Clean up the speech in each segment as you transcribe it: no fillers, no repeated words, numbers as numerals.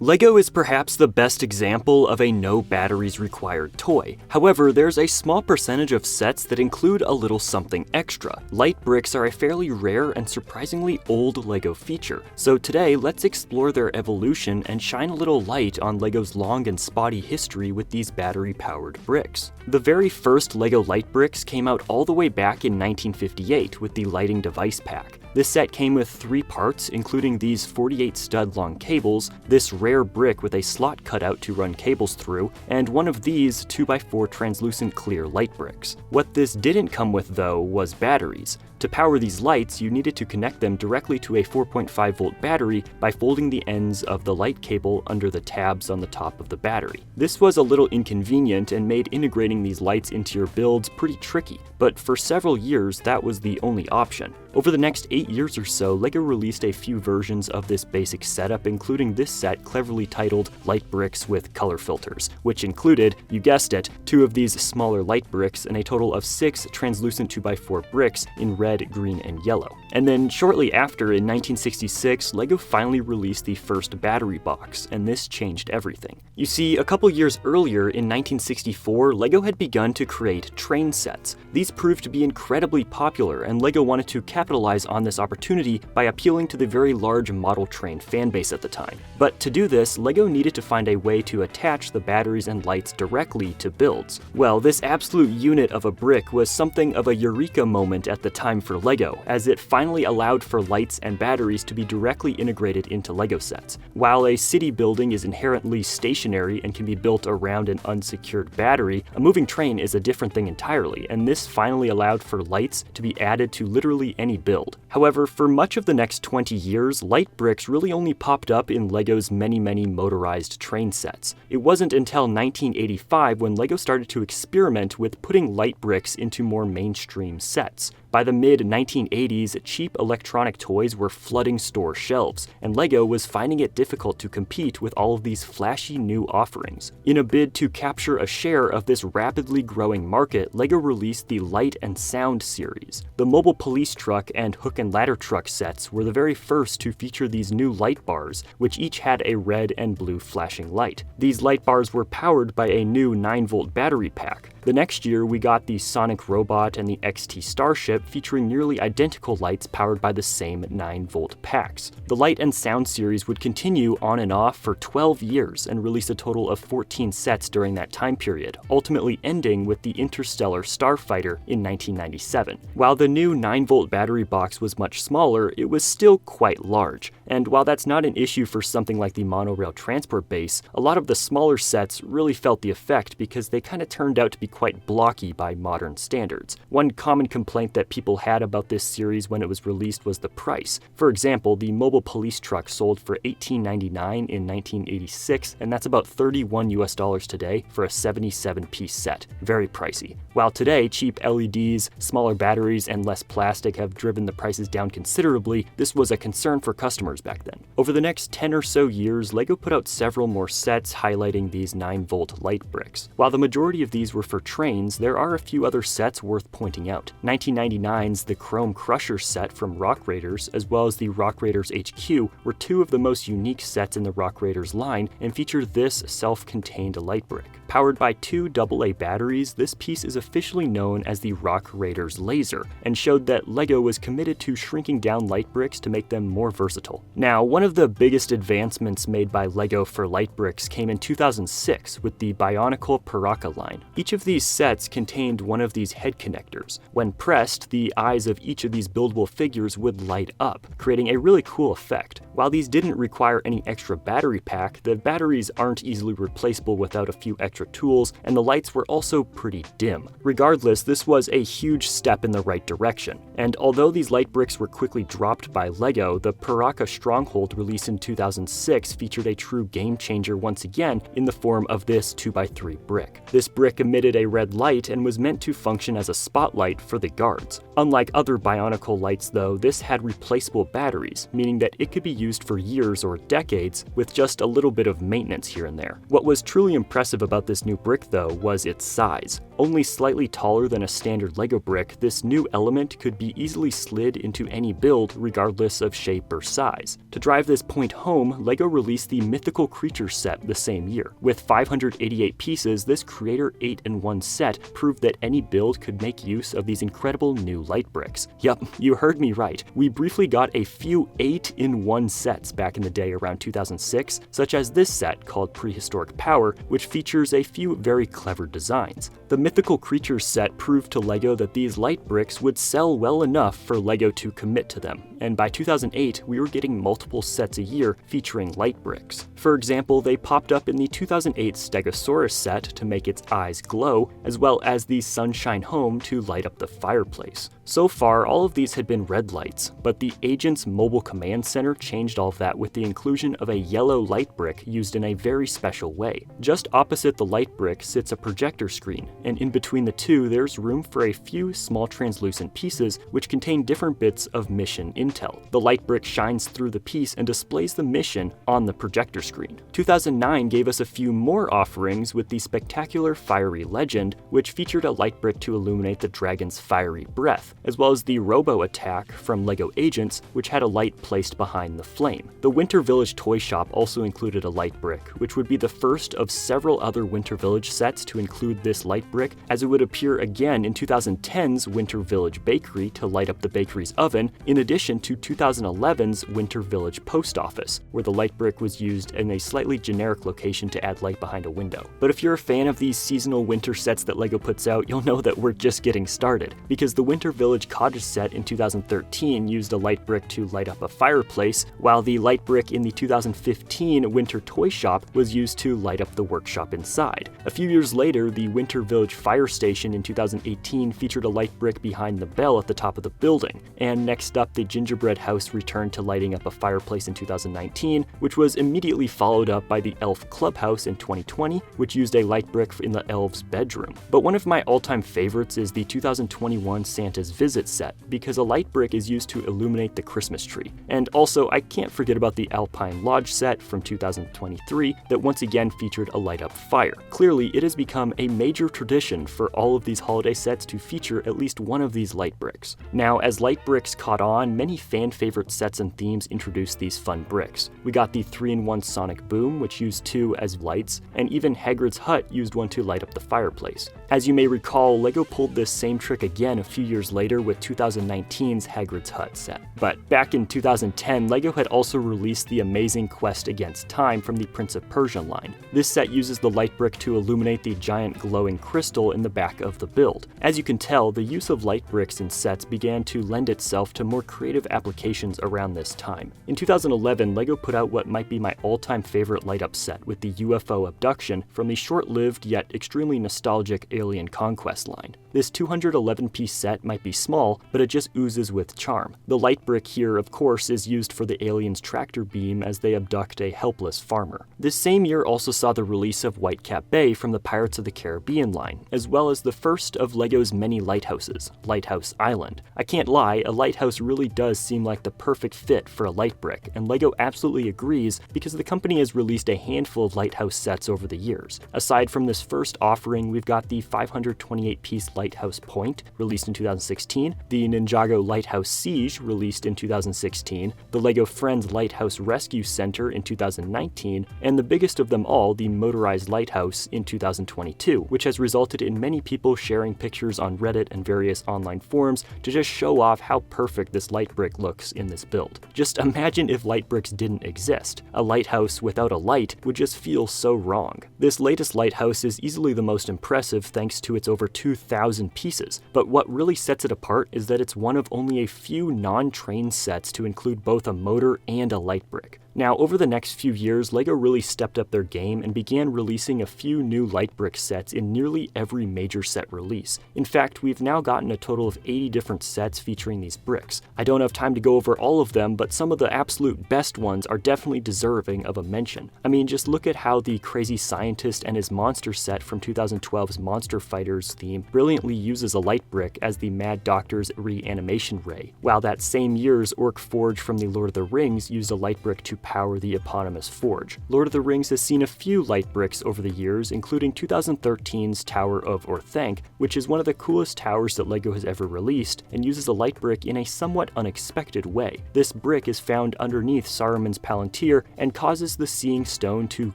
LEGO is perhaps the best example of a no batteries required toy. However, there's a small percentage of sets that include a little something extra. Light bricks are a fairly rare and surprisingly old LEGO feature. So today, let's explore their evolution and shine a little light on LEGO's long and spotty history with these battery-powered bricks. The very first LEGO light bricks came out all the way back in 1958 with the lighting device pack. This set came with 3 parts, including these 48 stud long cables, this rare brick with a slot cut out to run cables through, and one of these 2x4 translucent clear light bricks. What this didn't come with though was batteries. To power these lights, you needed to connect them directly to a 4.5 volt battery by folding the ends of the light cable under the tabs on the top of the battery. This was a little inconvenient and made integrating these lights into your builds pretty tricky, but for several years that was the only option. Over the next 8 years or so, LEGO released a few versions of this basic setup, including this set cleverly titled Light Bricks with Color Filters, which included, you guessed it, 2 of these smaller light bricks and a total of 6 translucent 2x4 bricks in red, green, and yellow. And then shortly after, in 1966, LEGO finally released the first battery box, and this changed everything. You see, a couple years earlier, in 1964, LEGO had begun to create train sets. These proved to be incredibly popular, and LEGO wanted to capitalize on this opportunity by appealing to the very large model train fanbase at the time. But to do this, LEGO needed to find a way to attach the batteries and lights directly to builds. Well, this absolute unit of a brick was something of a eureka moment at the time for LEGO, as it finally allowed for lights and batteries to be directly integrated into LEGO sets. While a city building is inherently stationary and can be built around an unsecured battery, a moving train is a different thing entirely, and this finally allowed for lights to be added to literally any build. However, for much of the next 20 years, light bricks really only popped up in LEGO's many motorized train sets. It wasn't until 1985 when LEGO started to experiment with putting light bricks into more mainstream sets. By the mid-1980s, cheap electronic toys were flooding store shelves, and LEGO was finding it difficult to compete with all of these flashy new offerings. In a bid to capture a share of this rapidly growing market, LEGO released the Light and Sound series. The mobile police truck and hook and ladder truck sets were the very first to feature these new light bars, which each had a red and blue flashing light. These light bars were powered by a new 9-volt battery pack. The next year, we got the Sonic Robot and the XT Starship featuring nearly identical lights powered by the same 9-volt packs. The Light and Sound series would continue on and off for 12 years and release a total of 14 sets during that time period, ultimately ending with the Interstellar Starfighter in 1997. While the new 9-volt battery box was much smaller, it was still quite large. And while that's not an issue for something like the monorail transport base, a lot of the smaller sets really felt the effect because they kind of turned out to be quite blocky by modern standards. One common complaint that people had about this series when it was released was the price. For example, the mobile police truck sold for $18.99 in 1986, and that's about $31 today for a 77-piece set. Very pricey. While today, cheap LEDs, smaller batteries, and less plastic have driven the prices down considerably, this was a concern for customers back then. Over the next 10 or so years, LEGO put out several more sets highlighting these 9-volt light bricks. While the majority of these were for trains, there are a few other sets worth pointing out. 1999's The Chrome Crusher set from Rock Raiders, as well as the Rock Raiders HQ, were 2 of the most unique sets in the Rock Raiders line and feature this self-contained light brick. Powered by 2 AA batteries, this piece is officially known as the Rock Raiders Laser, and showed that LEGO was committed to shrinking down light bricks to make them more versatile. Now, one of the biggest advancements made by LEGO for light bricks came in 2006 with the Bionicle Paraka line. Each of these sets contained one of these head connectors. When pressed, the eyes of each of these buildable figures would light up, creating a really cool effect. While these didn't require any extra battery pack, the batteries aren't easily replaceable without a few extra tools, and the lights were also pretty dim. Regardless, this was a huge step in the right direction. And although these light bricks were quickly dropped by LEGO, the Paraka Stronghold released in 2006 featured a true game changer once again in the form of this 2x3 brick. This brick emitted a red light and was meant to function as a spotlight for the guards. Unlike other Bionicle lights though, this had replaceable batteries, meaning that it could be used for years or decades with just a little bit of maintenance here and there. What was truly impressive about this new brick though was its size. Only slightly taller than a standard LEGO brick, this new element could be easily slid into any build regardless of shape or size. size. To drive this point home, LEGO released the Mythical Creatures set the same year. With 588 pieces, this Creator 8-in-1 set proved that any build could make use of these incredible new light bricks. Yup, you heard me right. We briefly got a few 8-in-1 sets back in the day around 2006, such as this set called Prehistoric Power, which features a few very clever designs. The Mythical Creatures set proved to LEGO that these light bricks would sell well enough for LEGO to commit to them, and by 2008, we were getting multiple sets a year featuring light bricks. For example, they popped up in the 2008 Stegosaurus set to make its eyes glow, as well as the Sunshine Home to light up the fireplace. So far, all of these had been red lights, but the Agent's Mobile Command Center changed all of that with the inclusion of a yellow light brick used in a very special way. Just opposite the light brick sits a projector screen, and in between the two there's room for a few small translucent pieces which contain different bits of mission intel. The light brick shines through the piece and displays the mission on the projector screen. 2009 gave us a few more offerings with the spectacular Fiery Legend, which featured a light brick to illuminate the dragon's fiery breath, as well as the Robo Attack from LEGO Agents, which had a light placed behind the flame. The Winter Village toy shop also included a light brick, which would be the first of several other Winter Village sets to include this light brick, as it would appear again in 2010's Winter Village Bakery to light up the bakery's oven, in addition to 2011's Winter Village Post Office, where the light brick was used in a slightly generic location to add light behind a window. But if you're a fan of these seasonal winter sets that LEGO puts out, you'll know that we're just getting started, because the Winter Village Cottage set in 2013 used a light brick to light up a fireplace, while the light brick in the 2015 Winter Toy Shop was used to light up the workshop inside. A few years later, the Winter Village Fire Station in 2018 featured a light brick behind the bell at the top of the building, and next up the Gingerbread House returned to lighting up a fireplace in 2019, which was immediately followed up by the Elf Clubhouse in 2020, which used a light brick in the elves' bedroom. But one of my all-time favorites is the 2021 Santa's Visit set, because a light brick is used to illuminate the Christmas tree. And also, I can't forget about the Alpine Lodge set from 2023 that once again featured a light-up fire. Clearly, it has become a major tradition for all of these holiday sets to feature at least one of these light bricks. Now, as light bricks caught on, many fan-favorite sets and themes introduced these fun bricks. We got the 3-in-1 Sonic Boom, which used two as lights, and even Hagrid's hut used one to light up the fireplace. As you may recall, LEGO pulled this same trick again a few years later with 2019's Hagrid's Hut set. But back in 2010, LEGO had also released the amazing Quest Against Time from the Prince of Persia line. This set uses the light brick to illuminate the giant glowing crystal in the back of the build. As you can tell, the use of light bricks in sets began to lend itself to more creative applications around this time. In 2011, LEGO put out what might be my all-time favorite light-up set with the UFO Abduction from the short-lived yet extremely nostalgic Alien Conquest line. This 211-piece set might be small, but it just oozes with charm. The light brick here, of course, is used for the aliens' tractor beam as they abduct a helpless farmer. This same year also saw the release of Whitecap Bay from the Pirates of the Caribbean line, as well as the first of LEGO's many lighthouses, Lighthouse Island. I can't lie, a lighthouse really does seem like the perfect fit for a light brick, and LEGO absolutely agrees because the company has released a handful of lighthouse sets over the years. Aside from this first offering, we've got the 528-piece Lighthouse Point, released in 2016, the Ninjago Lighthouse Siege, released in 2016, the LEGO Friends Lighthouse Rescue Center in 2019, and the biggest of them all, the Motorized Lighthouse in 2022, which has resulted in many people sharing pictures on Reddit and various online forums to just show off how perfect this light brick looks in this build. Just imagine if light bricks didn't exist. A lighthouse without a light would just feel so wrong. This latest lighthouse is easily the most impressive thanks to its over 2,000 pieces, but what really sets it apart is that it's one of only a few non-train sets to include both a motor and a light brick. Now, over the next few years, LEGO really stepped up their game and began releasing a few new light brick sets in nearly every major set release. In fact, we've now gotten a total of 80 different sets featuring these bricks. I don't have time to go over all of them, but some of the absolute best ones are definitely deserving of a mention. I mean, just look at how the Crazy Scientist and his monster set from 2012's Monster Fighters theme brilliantly uses a light brick as the Mad Doctor's reanimation ray, while that same year's Orc Forge from the Lord of the Rings used a light brick to power the eponymous forge. Lord of the Rings has seen a few light bricks over the years, including 2013's Tower of Orthanc, which is one of the coolest towers that LEGO has ever released, and uses a light brick in a somewhat unexpected way. This brick is found underneath Saruman's Palantir and causes the Seeing Stone to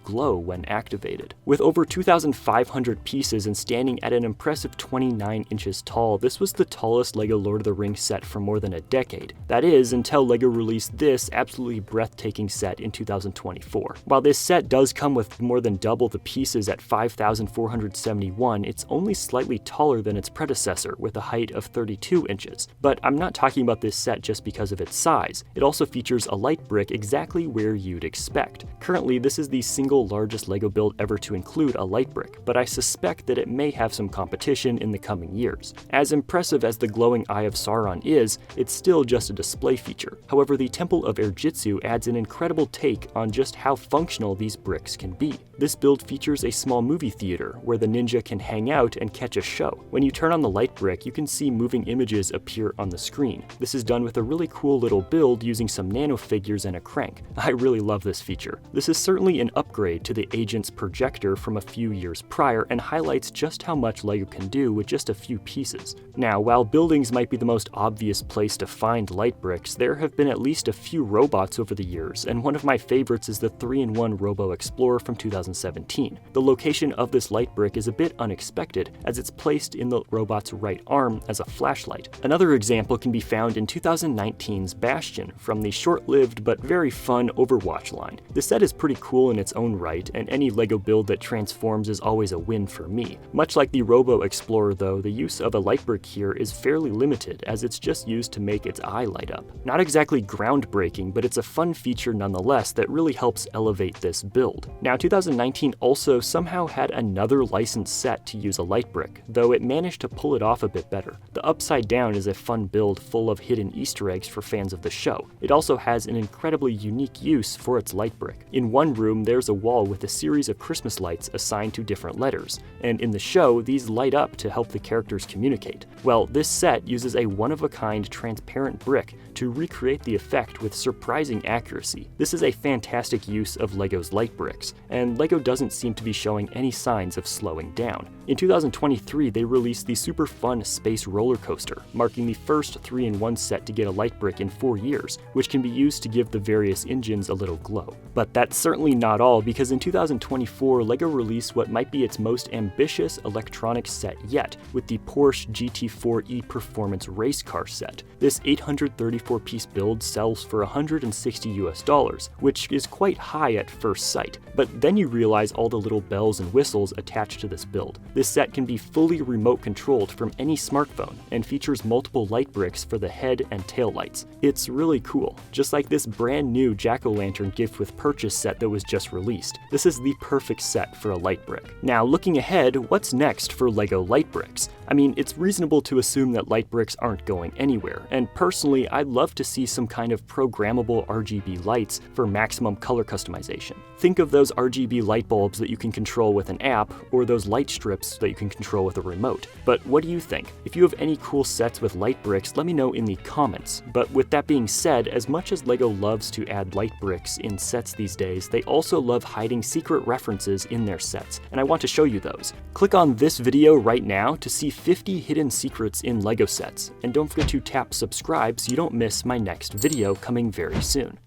glow when activated. With over 2,500 pieces and standing at an impressive 29 inches tall, this was the tallest LEGO Lord of the Rings set for more than a decade. That is, until LEGO released this absolutely breathtaking set in 2024. While this set does come with more than double the pieces at 5,471, it's only slightly taller than its predecessor with a height of 32 inches. But I'm not talking about this set just because of its size. It also features a light brick exactly where you'd expect. Currently, this is the single largest LEGO build ever to include a light brick, but I suspect that it may have some competition in the coming years. As impressive as the glowing Eye of Sauron is, it's still just a display feature. However, the Temple of Erjitsu adds an incredible take on just how functional these bricks can be. This build features a small movie theater where the ninja can hang out and catch a show. When you turn on the light brick, you can see moving images appear on the screen. This is done with a really cool little build using some nano figures and a crank. I really love this feature. This is certainly an upgrade to the Agent's projector from a few years prior and highlights just how much LEGO can do with just a few pieces. Now, while buildings might be the most obvious place to find light bricks, there have been at least a few robots over the years, and one of my favorites is the 3-in-1 Robo Explorer from 2017. The location of this light brick is a bit unexpected, as it's placed in the robot's right arm as a flashlight. Another example can be found in 2019's Bastion from the short-lived but very fun Overwatch line. This set is pretty cool in its own right, and any LEGO build that transforms is always a win for me. Much like the Robo Explorer though, the use of a light brick here is fairly limited, as it's just used to make its eye light up. Not exactly groundbreaking, but it's a fun feature nonetheless that really helps elevate this build. Now, 2019 also somehow had another licensed set to use a light brick, though it managed to pull it off a bit better. The Upside Down is a fun build full of hidden Easter eggs for fans of the show. It also has an incredibly unique use for its light brick. In one room, there's a wall with a series of Christmas lights assigned to different letters, and in the show, these light up to help the characters communicate. Well, this set uses a one-of-a-kind transparent brick to recreate the effect with surprising accuracy. This is a fantastic use of LEGO's light bricks, and LEGO doesn't seem to be showing any signs of slowing down. In 2023, they released the super fun Space Roller Coaster, marking the first 3-in-1 set to get a light brick in 4 years, which can be used to give the various engines a little glow. But that's certainly not all, because in 2024, LEGO released what might be its most ambitious electronics set yet, with the Porsche GT4e Performance Race Car set. This 834-piece build sells for $160 US, which is quite high at first sight, but then you realize all the little bells and whistles attached to this build. This set can be fully remote controlled from any smartphone and features multiple light bricks for the head and tail lights. It's really cool, just like this brand new jack-o'-lantern gift with purchase set that was just released. This is the perfect set for a light brick. Now, looking ahead, what's next for LEGO light bricks? I mean, it's reasonable to assume that light bricks aren't going anywhere, and personally, I'd love to see some kind of programmable RGB lights for maximum color customization. Think of those RGB light bulbs that you can control with an app, or those light strips that you can control with a remote. But what do you think? If you have any cool sets with light bricks, let me know in the comments. But with that being said, as much as LEGO loves to add light bricks in sets these days, they also love hiding secret references in their sets, and I want to show you those. Click on this video right now to see 50 hidden secrets in LEGO sets, and don't forget to tap subscribe so you don't miss my next video coming very soon.